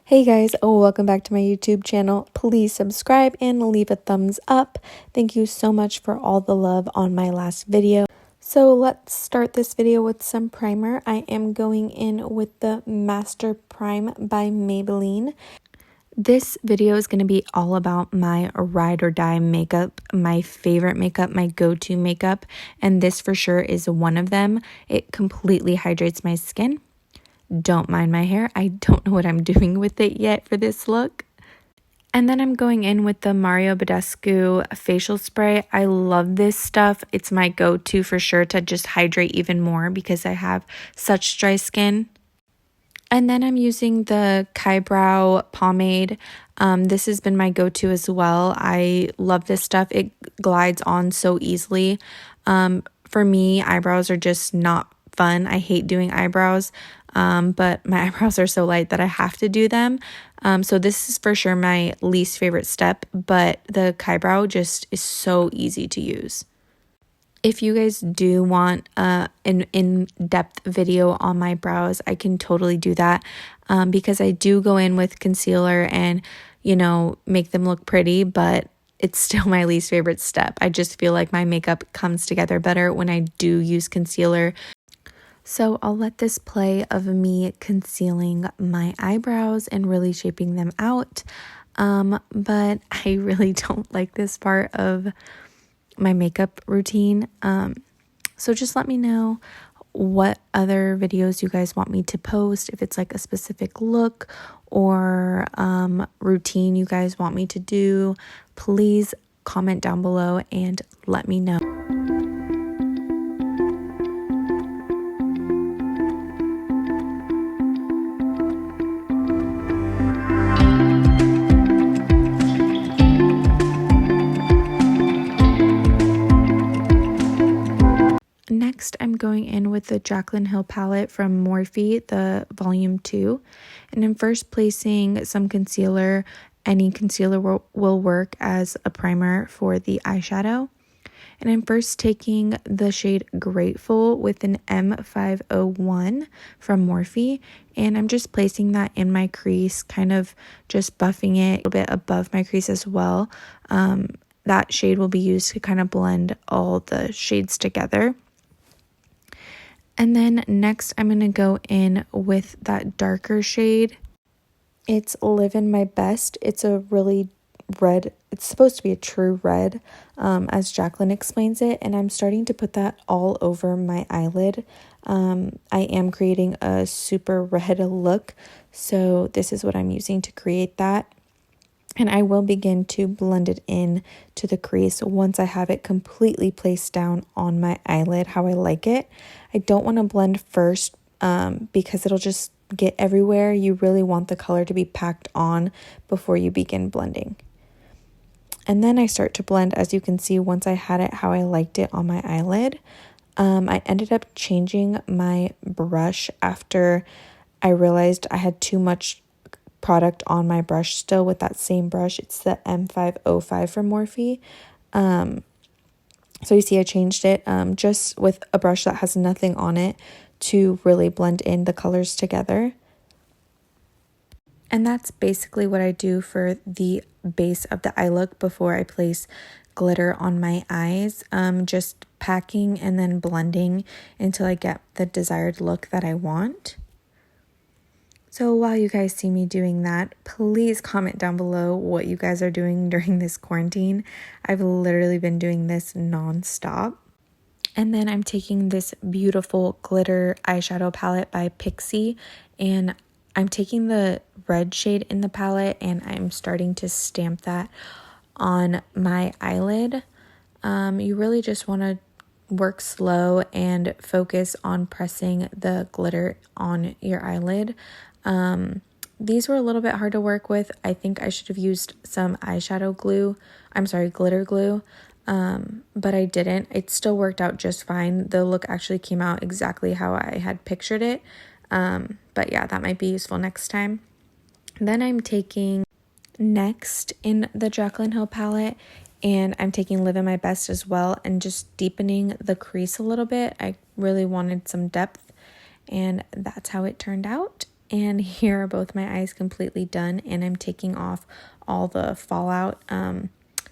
Hey guys, welcome back to my YouTube channel. Please subscribe and leave a thumbs up. Thank you so much for all the love on my last video. So let's start this video with some primer. I am going in with the Master Prime by Maybelline. This video is going to be all about my ride or die makeup, my favorite makeup, my go-to makeup, and this for sure is one of them. It completely hydrates my skin. Don't mind my hair. I don't know what I'm doing with it yet for this look. And then I'm going in with the Badescu facial spray. I love this stuff. It's my go-to for sure to just hydrate even more because I have such dry skin. And then I'm using the Kybrow pomade. This has been my go-to as well. I love this stuff. It glides on so easily. For me, eyebrows are just not fun. I hate doing eyebrows, but my eyebrows are so light that I have to do them. So this is for sure my least favorite step, but the Kybrow just is so easy to use. If you guys do want an in-depth video on my brows, I can totally do that because I do go in with concealer and, you know, make them look pretty, but it's still my least favorite step. I just feel like my makeup comes together better when I do use concealer. So I'll let this play of me concealing my eyebrows and really shaping them out. But I really don't like this part of my makeup routine. So just let me know what other videos you guys want me to post, if it's like a specific look or routine you guys want me to do. Please comment down below and let me know. Next, I'm going in with the Jaclyn Hill palette from Morphe, the volume 2. And I'm first placing some concealer. Any concealer will work as a primer for the eyeshadow. And I'm first taking the shade Grateful with an M501 from Morphe. And I'm just placing that in my crease, kind of just buffing it a little bit above my crease as well. That shade will be used to kind of blend all the shades together. And then next, I'm going to go in with that darker shade. It's Livin My Best. It's a really red. It's supposed to be a true red, as Jaclyn explains it. And I'm starting to put that all over my eyelid. I am creating a super red look. So this is what I'm using to create that. And I will begin to blend it in to the crease once I have it completely placed down on my eyelid how I like it. I don't want to blend first because it'll just get everywhere. You really want the color to be packed on before you begin blending. And then I start to blend, as you can see, once I had it how I liked it on my eyelid. I ended up changing my brush after I realized I had too much product on my brush still with that same brush. It's the M505 from Morphe. So you see I changed it just with a brush that has nothing on it to really blend in the colors together. And that's basically what I do for the base of the eye look before I place glitter on my eyes. Just packing and then blending until I get the desired look that I want. So while you guys see me doing that, please comment down below what you guys are doing during this quarantine. I've literally been doing this non-stop. And then I'm taking this beautiful glitter eyeshadow palette by Pixi, and I'm taking the red shade in the palette and I'm starting to stamp that on my eyelid. You really just want to work slow and focus on pressing the glitter on your eyelid. These were a little bit hard to work with. I think I should have used some eyeshadow glue. Glitter glue. But I didn't. It still worked out just fine. The look actually came out exactly how I had pictured it. But yeah, that might be useful next time. Then I'm taking next in the Jaclyn Hill palette, and I'm taking Livin My Best as well and just deepening the crease a little bit. I really wanted some depth, and that's how it turned out. And here are both my eyes completely done, and I'm taking off all the fallout,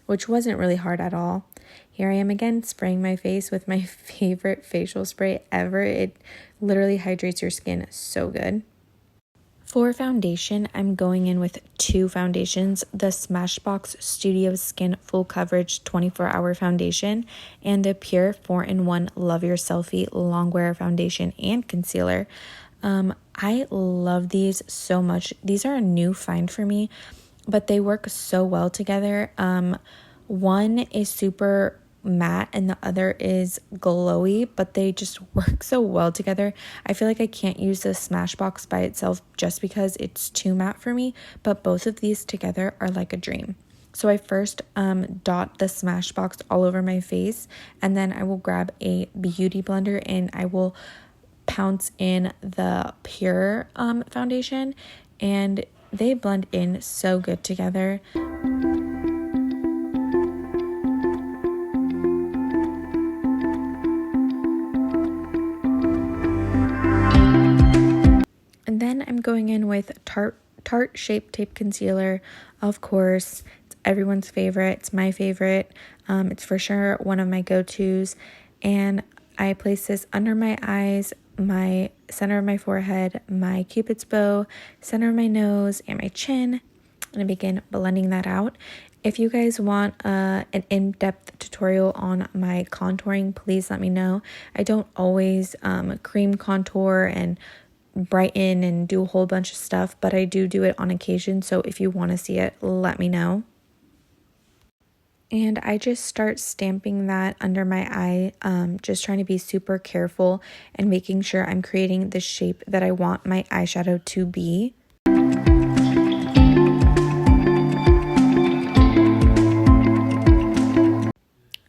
which wasn't really hard at all. Here I am again spraying my face with my favorite facial spray ever. It literally hydrates your skin so good. For foundation, I'm going in with two foundations, the Smashbox Studio Skin Full Coverage 24-Hour Foundation and the Pure 4-in-1 Love Your Selfie Longwear Foundation and Concealer. I love these so much. These are a new find for me, but they work so well together. One is super matte and the other is glowy, but they just work so well together. I feel like I can't use the Smashbox by itself just because it's too matte for me, but both of these together are like a dream. So I first dot the Smashbox all over my face, and then I will grab a beauty blender and I will pounce in the Pure foundation, and they blend in so good together. And then I'm going in with Tarte Shape Tape Concealer. Of course, it's everyone's favorite. It's my favorite. It's for sure one of my go-tos. And I place this under my eyes, my center of my forehead, my cupid's bow, center of my nose, and my chin. And I begin blending that out. If you guys want an in-depth tutorial on my contouring, please let me know. I don't always cream contour and brighten and do a whole bunch of stuff, but I do it on occasion. So if you want to see it, let me know. And I just start stamping that under my eye, just trying to be super careful and making sure I'm creating the shape that I want my eyeshadow to be.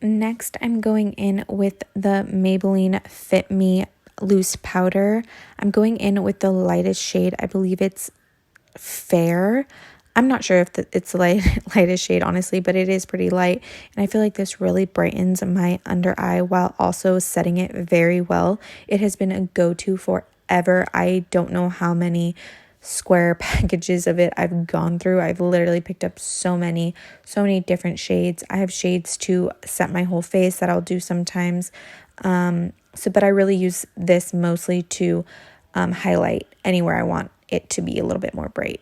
Next, I'm going in with the Maybelline Fit Me loose powder. I'm going in with the lightest shade. I believe it's Fair. I'm not sure if it's the lightest shade, honestly, but it is pretty light. And I feel like this really brightens my under eye while also setting it very well. It has been a go-to forever. I don't know how many square packages of it I've gone through. I've literally picked up so many different shades. I have shades to set my whole face that I'll do sometimes. But I really use this mostly to highlight anywhere I want it to be a little bit more bright.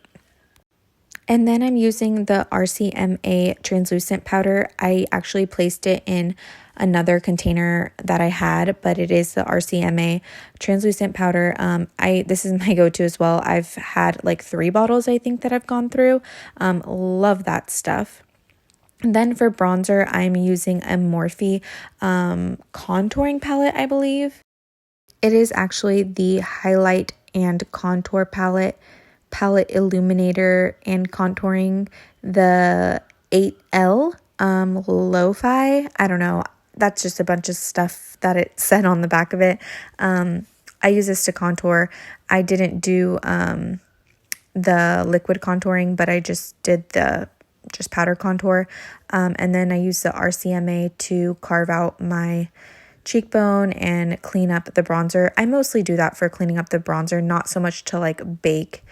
And then I'm using the RCMA translucent powder. I actually placed it in another container that I had, but it is the RCMA translucent powder. This is my go-to as well. I've had like 3 bottles, I think, that I've gone through. Love that stuff. And then for bronzer, I'm using a Morphe contouring palette, I believe. It is actually the Highlight and Contour palette illuminator and contouring, the 8L Lo-Fi. I don't know. That's just a bunch of stuff that it said on the back of it. I use this to contour. I didn't do the liquid contouring, but I just did just powder contour. And then I use the RCMA to carve out my cheekbone and clean up the bronzer. I mostly do that for cleaning up the bronzer, not so much to like bake.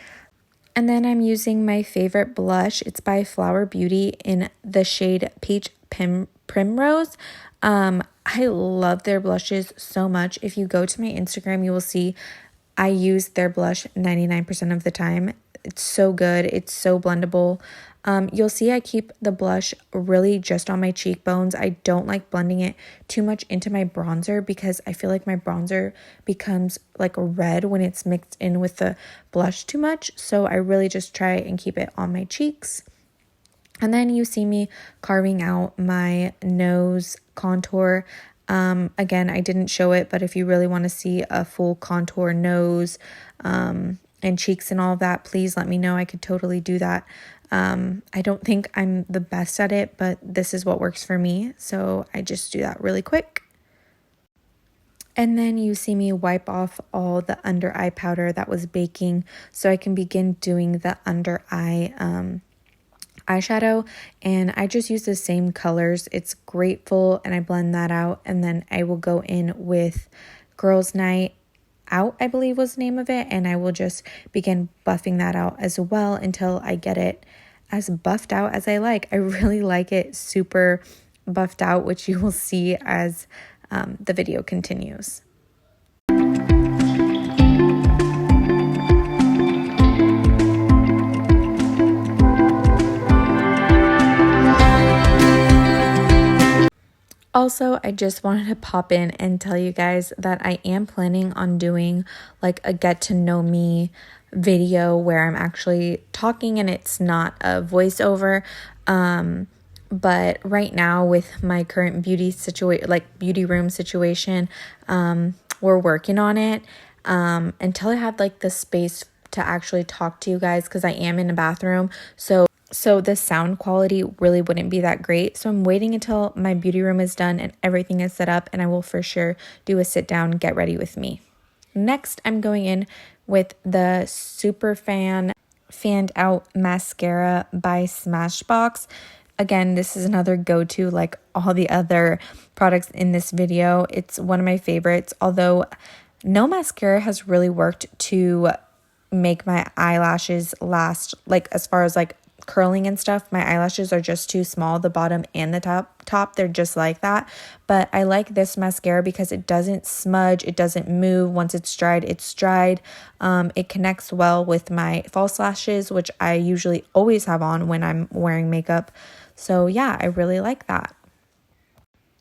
And then I'm using my favorite blush. It's by Flower Beauty in the shade Peach Primrose. I love their blushes so much. If you go to my Instagram, you will see I use their blush 99% of the time. It's so good. It's so blendable. You'll see I keep the blush really just on my cheekbones. I don't like blending it too much into my bronzer because I feel like my bronzer becomes like red when it's mixed in with the blush too much. So I really just try and keep it on my cheeks. And then you see me carving out my nose contour. Again, I didn't show it, but if you really want to see a full contour nose and cheeks and all of that, please let me know. I could totally do that. I don't think I'm the best at it, but this is what works for me. So I just do that really quick. And then you see me wipe off all the under eye powder that was baking so I can begin doing the under eye eyeshadow. And I just use the same colors. It's Grateful, and I blend that out. And then I will go in with Girls Night Out, I believe was the name of it, and I will just begin buffing that out as well until I get it as buffed out as I like. I really like it super buffed out, which you will see as the video continues. Also, I just wanted to pop in and tell you guys that I am planning on doing like a get to know me video where I'm actually talking and it's not a voiceover. But right now with my current beauty room situation, we're working on it until I have like the space to actually talk to you guys, because I am in a bathroom. So the sound quality really wouldn't be that great. So I'm waiting until my beauty room is done and everything is set up, and I will for sure do a sit down, get ready with me. Next, I'm going in with the Super Fanned Out Mascara by Smashbox. Again, this is another go-to like all the other products in this video. It's one of my favorites, although no mascara has really worked to make my eyelashes last, like as far as like curling and stuff. My eyelashes are just too small, the bottom and the top, they're just like that. But I like this mascara because it doesn't smudge, it doesn't move. Once it's dried, it's dried. It connects well with my false lashes, which I usually always have on when I'm wearing makeup. So yeah, I really like that.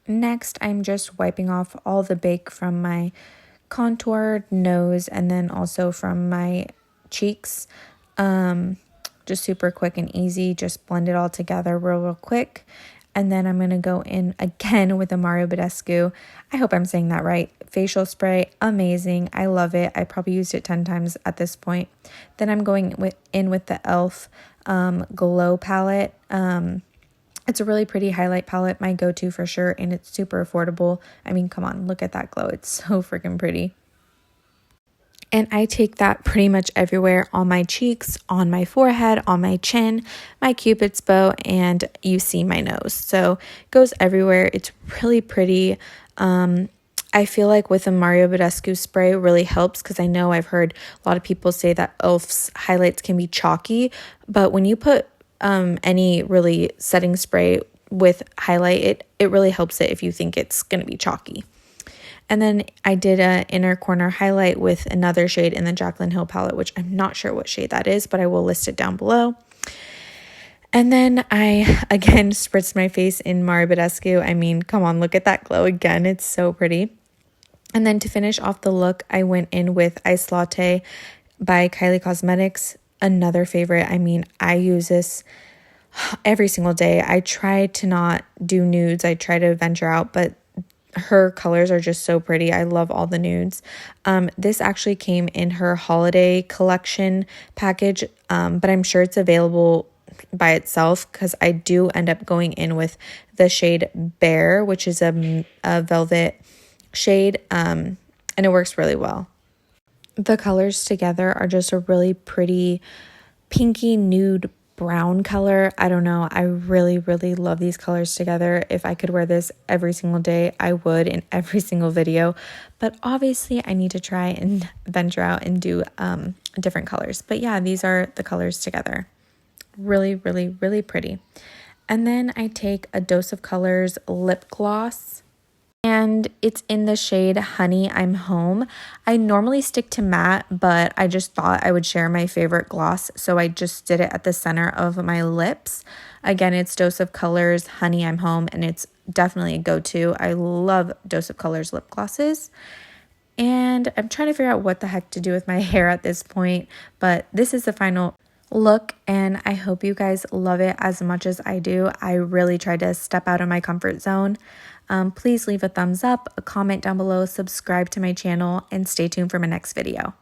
Next, I'm just wiping off all the bake from my contour, nose, and then also from my cheeks. Just super quick and easy. Just blend it all together real quick. And then I'm going to go in again with the Badescu. I hope I'm saying that right. Facial spray, amazing. I love it. I probably used it 10 times at this point. Then I'm going in with the e.l.f. Glow palette. It's a really pretty highlight palette, my go-to for sure, and it's super affordable. I mean, come on, look at that glow. It's so freaking pretty. And I take that pretty much everywhere, on my cheeks, on my forehead, on my chin, my cupid's bow, and you see my nose. So it goes everywhere. It's really pretty. I feel like with the Badescu spray really helps, because I know I've heard a lot of people say that e.l.f.'s highlights can be chalky, but when you put any really setting spray with highlight, it really helps it if you think it's going to be chalky. And then I did an inner corner highlight with another shade in the Jaclyn Hill palette, which I'm not sure what shade that is, but I will list it down below. And then I, again, spritzed my face in Badescu. I mean, come on, look at that glow again. It's so pretty. And then to finish off the look, I went in with Ice Latte by Kylie Cosmetics, another favorite. I mean, I use this every single day. I try to not do nudes. I try to venture out, but her colors are just so pretty. I love all the nudes. This actually came in her holiday collection package, but I'm sure it's available by itself, because I do end up going in with the shade Bear, which is a velvet shade, and it works really well. The colors together are just a really pretty pinky nude brown color. I don't know. I really, really love these colors together. If I could wear this every single day, I would, in every single video. But obviously, I need to try and venture out and do different colors. But yeah, these are the colors together. Really, really, really pretty. And then I take a Dose of Colors lip gloss, and it's in the shade Honey, I'm Home. I normally stick to matte, but I just thought I would share my favorite gloss, so I just did it at the center of my lips. Again, it's Dose of Colors Honey, I'm Home, and it's definitely a go-to. I love Dose of Colors lip glosses. And I'm trying to figure out what the heck to do with my hair at this point, but this is the final look, and I hope you guys love it as much as I do. I really tried to step out of my comfort zone. Please leave a thumbs up, a comment down below, subscribe to my channel, and stay tuned for my next video.